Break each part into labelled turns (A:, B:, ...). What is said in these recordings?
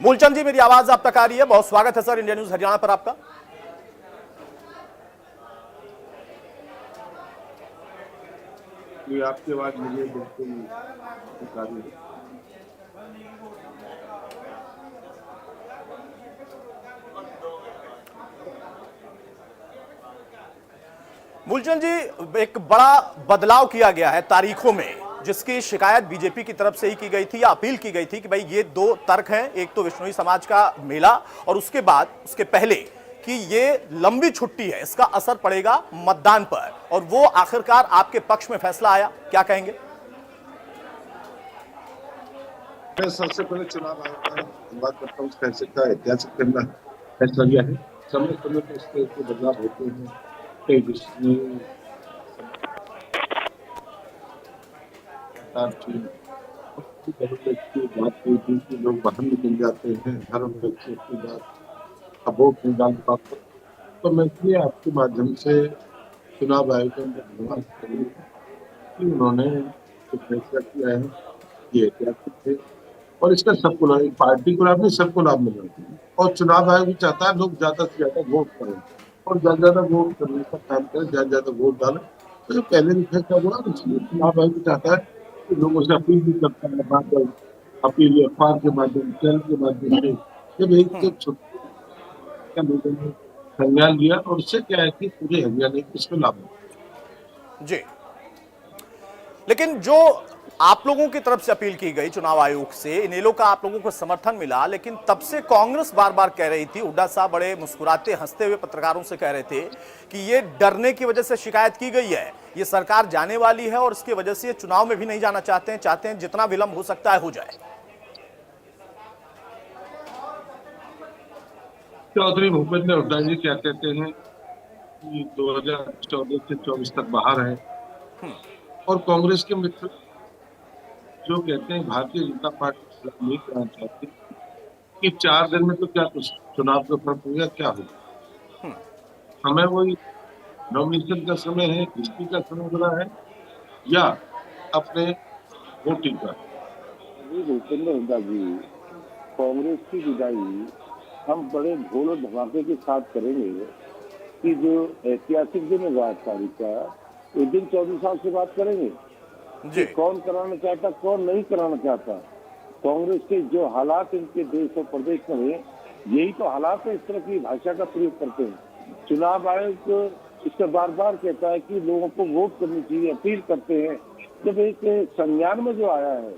A: मूलचंद जी, मेरी आवाज आप तक आ रही है? बहुत स्वागत है सर इंडिया न्यूज हरियाणा पर आपका।
B: ये आपकी आवाज मुझे बिल्कुल आ रही है।
A: मूलचंद जी, एक बड़ा बदलाव किया गया है तारीखों में, जिसकी शिकायत बीजेपी की तरफ से ही की गई थी या अपील की गई थी कि भाई ये दो तर्क हैं, एक तो विश्नोई समाज का मेला और उसके बाद उसके पहले कि ये लंबी छुट्टी है, इसका असर पड़ेगा मतदान पर, और वो आखिरकार आपके पक्ष में फैसला आया। क्या कहेंगे?
B: मैं सबसे पहले चुनाव आयोग का धन्यवाद करता हूँ। उस फैसले का ऐतिहासिक करना फैसला लिया है। समय समय पर इसके बदलाव होते हैं। कई विषय की बात हुई थी कि लोग बाहर निकल जाते हैं, धर्म की बात अब वोट नहीं डाल पाते। तो मैं इसलिए आपके माध्यम से चुनाव आयोग का धन्यवाद करूँगा कि उन्होंने जो फैसला किया है ये ऐतिहासिक है और इसका सबको लाभ, एक पार्टी को लाभ नहीं, सबको लाभ मिलना चाहिए। और चुनाव आयोग भी चाहता है लोग ज्यादा से ज्यादा वोट करें और ज्यादा वोट करने का काम करें, ज्यादा वोट डालें। तो जो पहले भी फैसला हुआ, इसलिए चुनाव आयोग भी चाहता है कि लोगों से अपील भी करता है, बात अपील अखबार के माध्यम, चैनल के माध्यम से। जब एक जब छुट्टी का लोगों ने संज्ञान लिया और उससे क्या है कि पूरे हरियाणा को इसमें लाभ
A: जी, लेकिन जो आप लोगों की तरफ से अपील की गई चुनाव आयोग से, इनेलो का आप लोगों को समर्थन मिला, लेकिन तब से कांग्रेस बार बार कह रही थी, हुड्डा साहब बड़े मुस्कुराते हंसते हुए पत्रकारों से कह रहे थे कि ये डरने की वजह से शिकायत की गई है, ये सरकार जाने वाली है और इसकी वजह से ये चुनाव में भी नहीं जाना चाहते हैं जितना विलंब हो सकता है हो जाए।
B: चौधरी भूपेंद्र हुड्डा जी क्या कहते हैं कि 2014 से 24 तक बाहर है और कांग्रेस के मित्र जो कहते हैं भारतीय जनता पार्टी नहीं करना चाहती कि 4 दिन में तो क्या कुछ चुनाव का फर्क हो गया, क्या होगा। हमें वही नॉमिनेशन का समय है, हिस्ट्री का समय बना है या अपने वोटिंग का।
C: भूपेंद्र हुड्डा जी, कांग्रेस की विदाई हम बड़े ढोल और धमाके के साथ करेंगे कि जो ऐतिहासिक दिन है 8 तारीख का, उस दिन 24 साल से बात करेंगे कि कौन कराना चाहता, कौन नहीं कराना चाहता। कांग्रेस के जो हालात इनके देश और प्रदेश में है, यही तो हालात है, इस तरह की भाषा का प्रयोग करते हैं। चुनाव आयोग इससे बार बार कहता है कि लोगों को वोट करनी चाहिए, अपील करते हैं। जब एक संज्ञान में जो आया है,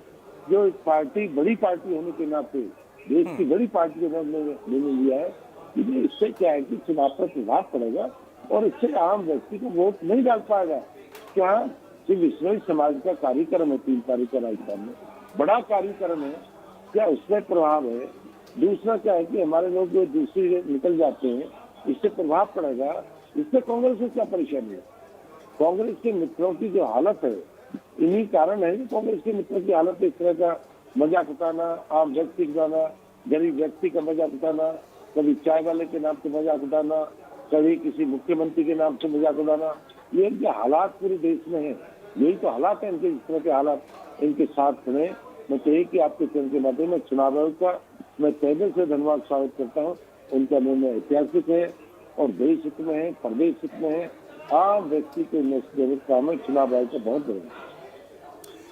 C: जो एक पार्टी बड़ी पार्टी होने के नाते देश की बड़ी पार्टी के निर्णय लिया है कि इससे क्या है कि चुनाव पर प्रभाव पड़ेगा और इससे आम व्यक्ति को वोट नहीं डाल पाएगा। क्या जो विश्नोई समाज का कार्यक्रम है 3 तारीख का राजस्थान में, बड़ा कार्यक्रम है, क्या उसमें प्रभाव है? दूसरा क्या है कि हमारे लोग जो दूसरी निकल जाते हैं, इससे प्रभाव पड़ेगा। इससे कांग्रेस को क्या परेशानी है? कांग्रेस के मित्रों की जो हालत है, इन्हीं कारण है कि कांग्रेस के मित्रों की हालत इस तरह का मजाक उठाना, आम व्यक्ति उठाना, गरीब व्यक्ति का मजाक उठाना, कभी चाय वाले के नाम से मजाक उठाना, कभी किसी मुख्यमंत्री के नाम से मजाक उठाना, ये इनके हालात पूरे देश में है। यही तो हालात है इनके, इस तरह के हालात इनके साथ खड़े। मैं तो एक ही आपके चैनल के माध्यम में चुनाव आयोग का मैं तहे से धन्यवाद स्वागत करता हूँ। उनका निर्णय ऐतिहासिक है और देश हित में है, प्रदेश हित में है, आम व्यक्ति के काम है। चुनाव आयोग का बहुत बड़ा।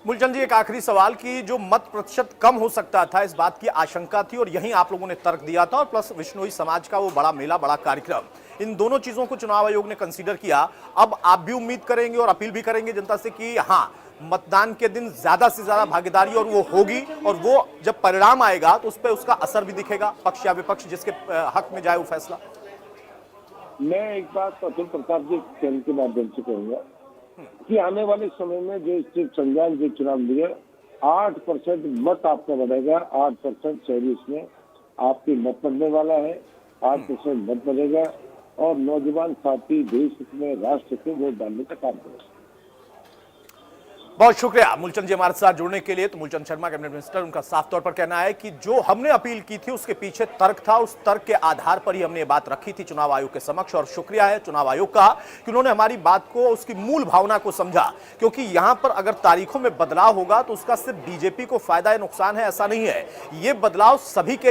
A: मूलचंद जी, एक आखिरी सवाल कि जो मत प्रतिशत कम हो सकता था, इस बात की आशंका थी और यही आप लोगों ने तर्क दिया था, और प्लस विश्नोई समाज का वो बड़ा मेला, बड़ा कार्यक्रम, इन दोनों चीजों को चुनाव आयोग ने कंसीडर किया। अब आप भी उम्मीद करेंगे और अपील भी करेंगे जनता से कि हाँ, मतदान के दिन ज्यादा से ज्यादा भागीदारी और वो होगी, और वो जब परिणाम आएगा तो उस पर उसका असर भी दिखेगा, पक्ष या विपक्ष जिसके हक में जाए वो फैसला।
C: मैं एक बात अतुल प्रताप जी चैनल के माध्यम से कहूंगा कि आने वाले समय में जो संज्ञान जो चुनाव लिया, 8% मत आपका बढ़ेगा, 8% शहरी इसमें आपके मत बढ़ने वाला है, 8% मत बढ़ेगा और नौजवान साथी देश में, राष्ट्र से वोट डालने का काम करेगा।
A: बहुत शुक्रिया मूलचंद जी हमारे साथ जुड़ने के लिए। तो मूलचंद शर्मा कैबिनेट मिनिस्टर, उनका साफ तौर पर कहना है कि जो हमने अपील की थी उसके पीछे तर्क था, उस तर्क के आधार पर ही हमने ये बात रखी थी चुनाव आयोग के समक्ष, और शुक्रिया है चुनाव आयोग का कि उन्होंने हमारी बात को, उसकी मूल भावना को समझा। क्योंकि यहां पर अगर तारीखों में बदलाव होगा तो उसका सिर्फ बीजेपी को फायदा या नुकसान है ऐसा नहीं है, ये बदलाव सभी के